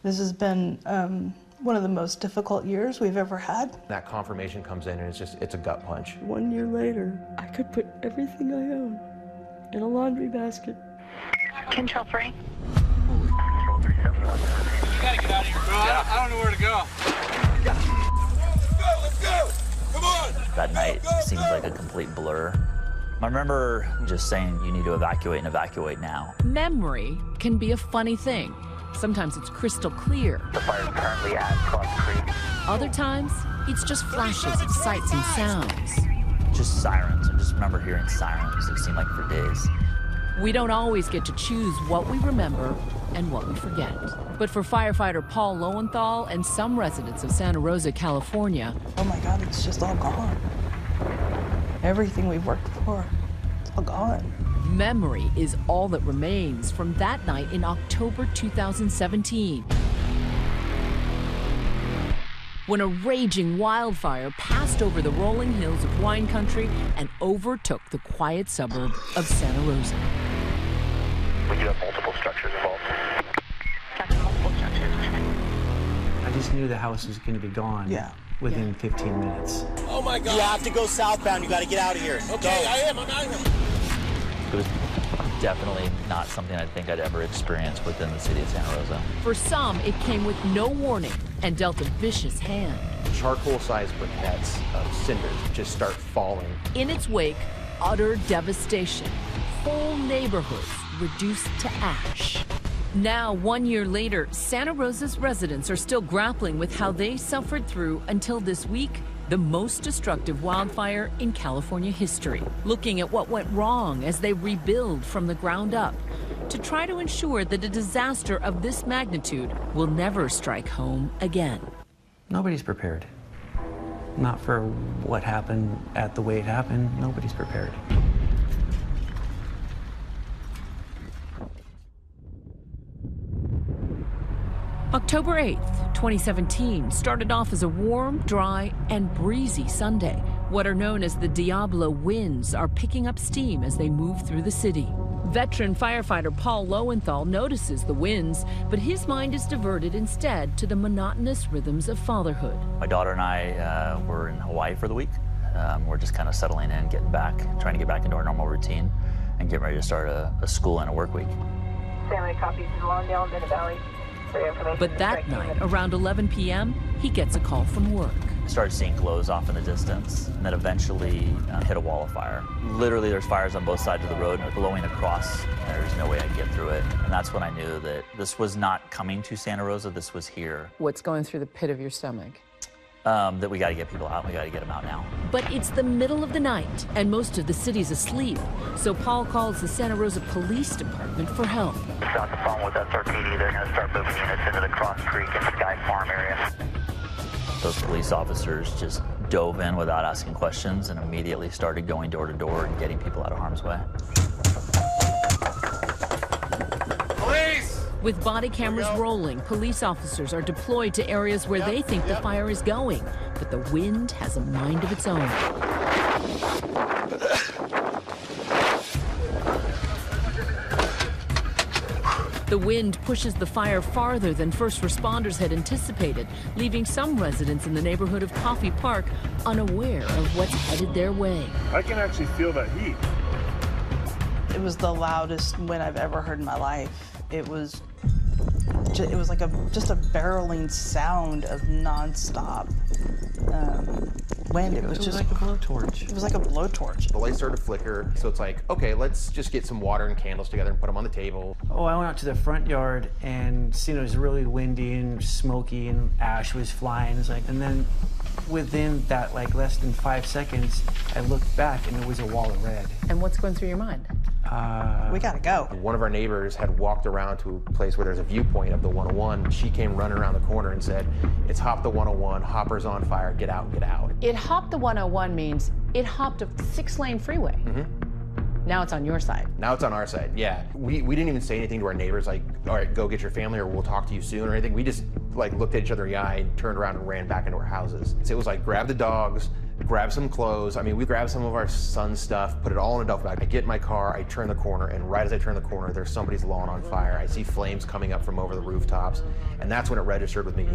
This has been one of the most difficult years we've ever had. That confirmation comes in and it's a gut punch. 1 year later, I could put everything I own in a laundry basket. Control 3. You gotta get out of here, bro. Yeah. I don't know where to go. Let's go! Come on! That night seems like a complete blur. I remember just saying, you need to evacuate and evacuate now. Memory can be a funny thing. Sometimes it's crystal clear. The fire is currently at Cross Creek. Other times, it's just flashes of sights and sounds. Just sirens. I just remember hearing sirens. It seemed like for days. We don't always get to choose what we remember and what we forget. But for firefighter Paul Lowenthal and some residents of Santa Rosa, California, Oh my God, it's just all gone. Everything we've worked for, it's all gone. memory is all that remains from that night in October 2017. When a raging wildfire passed over the rolling hills of wine country and overtook the quiet suburb of Santa Rosa. We do have multiple structures involved. Gotcha, multiple structures. I just knew the house was going to be gone within 15 minutes. Oh my God. You have to go southbound. You got to get out of here. Okay, I am. I'm out of here. It was definitely not something I think I'd ever experienced within the city of Santa Rosa. For some, it came with no warning and dealt a vicious hand. Charcoal-sized briquettes of cinders just start falling. In its wake, utter devastation. Whole neighborhoods reduced to ash. Now, 1 year later, Santa Rosa's residents are still grappling with how they suffered through, until this week, the most destructive wildfire in California history. Looking at what went wrong as they rebuild from the ground up to try to ensure that a disaster of this magnitude will never strike home again. Nobody's prepared. Not for what happened at the way it happened. Nobody's prepared. October 8th, 2017 started off as a warm, dry, and breezy Sunday. What are known as the Diablo winds are picking up steam as they move through the city. Veteran firefighter Paul Lowenthal notices the winds, but his mind is diverted instead to the monotonous rhythms of fatherhood. My daughter and I were in Hawaii for the week. We're just kind of settling in, getting back, trying to get back into our normal routine and getting ready to start a school and a work week. Family copies in Lawndale and Bennett Valley. But that night, around 11 p.m., he gets a call from work. I started seeing glows off in the distance, and then eventually hit a wall of fire. Literally, there's fires on both sides of the road, blowing across. There's no way I'd get through it. And that's when I knew that this was not coming to Santa Rosa, this was here. What's going through the pit of your stomach? That we got to get people out, we got to get them out now. But it's the middle of the night, and most of the city's asleep. So Paul calls the Santa Rosa Police Department for help. Got the phone with SRPD, they're going to start moving units into the Cross Creek and Sky Farm area. Those police officers just dove in without asking questions and immediately started going door to door and getting people out of harm's way. Police! With body cameras rolling, police officers are deployed to areas where they think the fire is going, but the wind has a mind of its own. The wind pushes the fire farther than first responders had anticipated, leaving some residents in the neighborhood of Coffey Park unaware of what's headed their way. I can actually feel that heat. It was the loudest wind I've ever heard in my life. It was like just a barreling sound of nonstop wind. It was just like a blowtorch. It was like a blowtorch. The lights started to flicker, so it's like, okay, let's just get some water and candles together and put them on the table. Oh, I went out to the front yard and it was really windy and smoky and ash was flying. It was like, and then within that less than 5 seconds, I looked back and there was a wall of red. And what's going through your mind? We gotta go. One of our neighbors had walked around to a place where there's a viewpoint of the 101. She came running around the corner and said, "It's hop the 101, hopper's on fire, get out, get out." It hopped the 101 means it hopped a 6-lane freeway. Now it's on your side. Now it's on our side, yeah. We didn't even say anything to our neighbors like, all right, go get your family or we'll talk to you soon or anything. We just looked at each other in the eye and turned around and ran back into our houses. So it was like, grab the dogs, grab some clothes. I mean, we grabbed some of our son's stuff, put it all in a duffel bag. I get in my car, I turn the corner, and right as I turn the corner, there's somebody's lawn on fire. I see flames coming up from over the rooftops, and that's when it registered with me,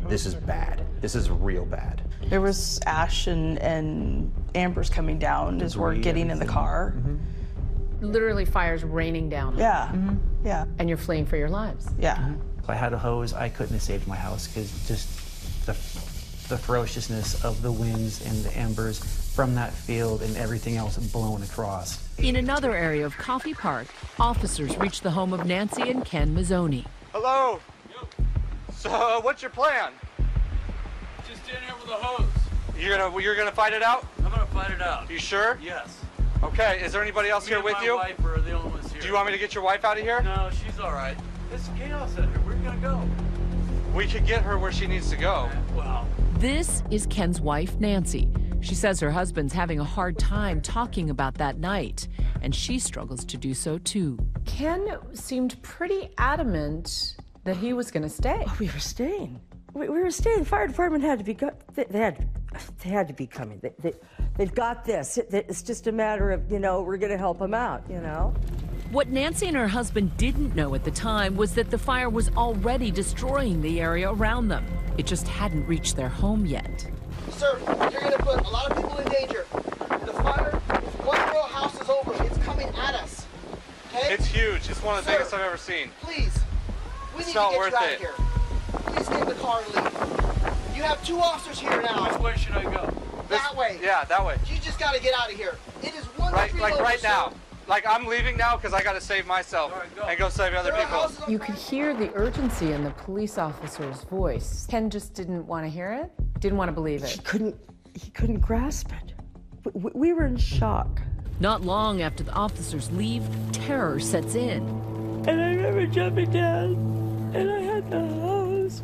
this is bad. This is real bad. There was ash and embers coming down as we're getting in the car. Literally fires raining down. Yeah, yeah. And you're fleeing for your lives. Yeah. If I had a hose, I couldn't have saved my house because just the ferociousness of the winds and the embers from that field and everything else blown across. In another area of Coffee Park, officers reached the home of Nancy and Ken Mazzoni. Hello. So, what's your plan? Just in here with a hose. You're gonna fight it out? I'm gonna fight it out. You sure? Yes. Okay. Is there anybody else here with you? My wife are the only ones here. Do you want me to get your wife out of here? No, she's all right. There's chaos out here. Where are you gonna go? We could get her where she needs to go. Wow. This is Ken's wife, Nancy. She says her husband's having a hard time talking about that night, and she struggles to do so too. Ken seemed pretty adamant that he was going to stay. Oh, we were staying. We were staying. The fire department had to be they had to be coming. They've got this. It's just a matter of, we're going to help them out, What Nancy and her husband didn't know at the time was that the fire was already destroying the area around them. It just hadn't reached their home yet. Sir, you're going to put a lot of people in danger. The fire, one row of houses over, it's coming at us. Okay? It's huge. It's one of the biggest I've ever seen. Please, we need to get you out of here. Please get in the car and leave. You have 2 officers here now. Which way should I go? That way. Yeah, that way. You just got to get out of here. It is one street over, right now. sir. Like, I'm leaving now because I got to save myself and go save other people. You could hear the urgency in the police officer's voice. Ken just didn't want to hear it, didn't want to believe it. He couldn't grasp it. We were in shock. Not long after the officers leave, terror sets in. And I remember jumping down, and I had the hose.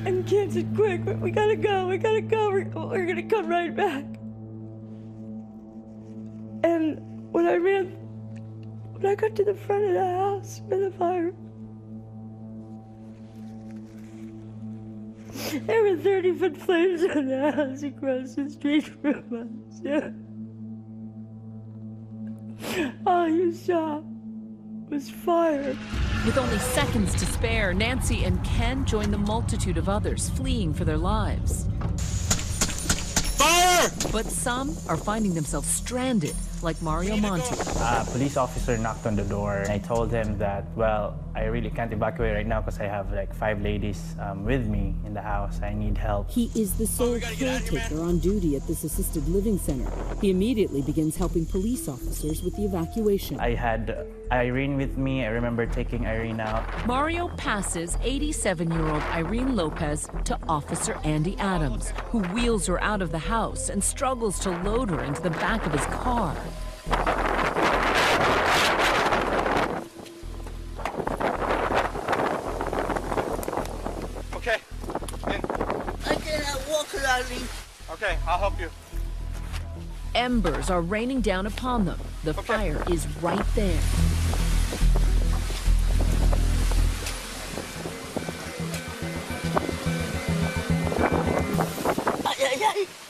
And Ken said, quick, we gotta go, we're gonna come right back. And when I got to the front of the house where the fire, there were 30-foot flames in the house across the street from us. Yeah. All you saw was fire. With only seconds to spare, Nancy and Ken join the multitude of others fleeing for their lives. Fire! But some are finding themselves stranded, like Mario Monti. A police officer knocked on the door, and I told him that, well, I really can't evacuate right now because I have like 5 ladies with me in the house. I need help. He is the sole caretaker on duty at this assisted living center. He immediately begins helping police officers with the evacuation. I had Irene with me. I remember taking Irene out. Mario passes 87-year-old Irene Lopez to Officer Andy Adams, who wheels her out of the house and struggles to load her into the back of his car. Okay. In. I cannot walk without me. Okay, I'll help you. Embers are raining down upon them. The fire is right there.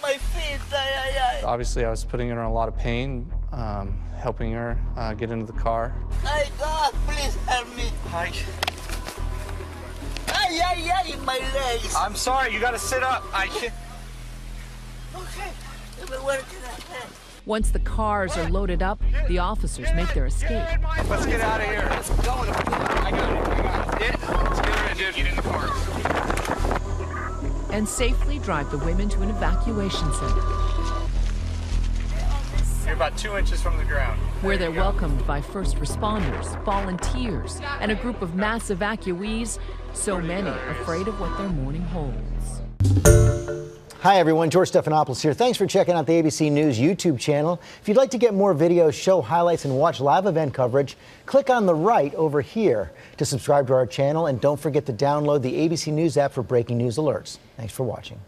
My feet. Obviously, I was putting her in a lot of pain, helping her get into the car. My God, please help me. Hi. My legs. I'm sorry, you got to sit up. I can't. Okay. Once the cars are loaded up, the officers make their escape. Let's get out of here. Let's go. I got it. Let's get her in, dude. Get in the car. And safely drive the women to an evacuation center, You're about 2 inches from the ground. where they're welcomed by first responders, volunteers, and a group of mass evacuees, so many afraid of what their morning holds. Hi everyone, George Stephanopoulos here. Thanks for checking out the ABC News YouTube channel. If you'd like to get more videos, show highlights, and watch live event coverage, click on the right over here to subscribe to our channel, and don't forget to download the ABC News app for breaking news alerts. Thanks for watching.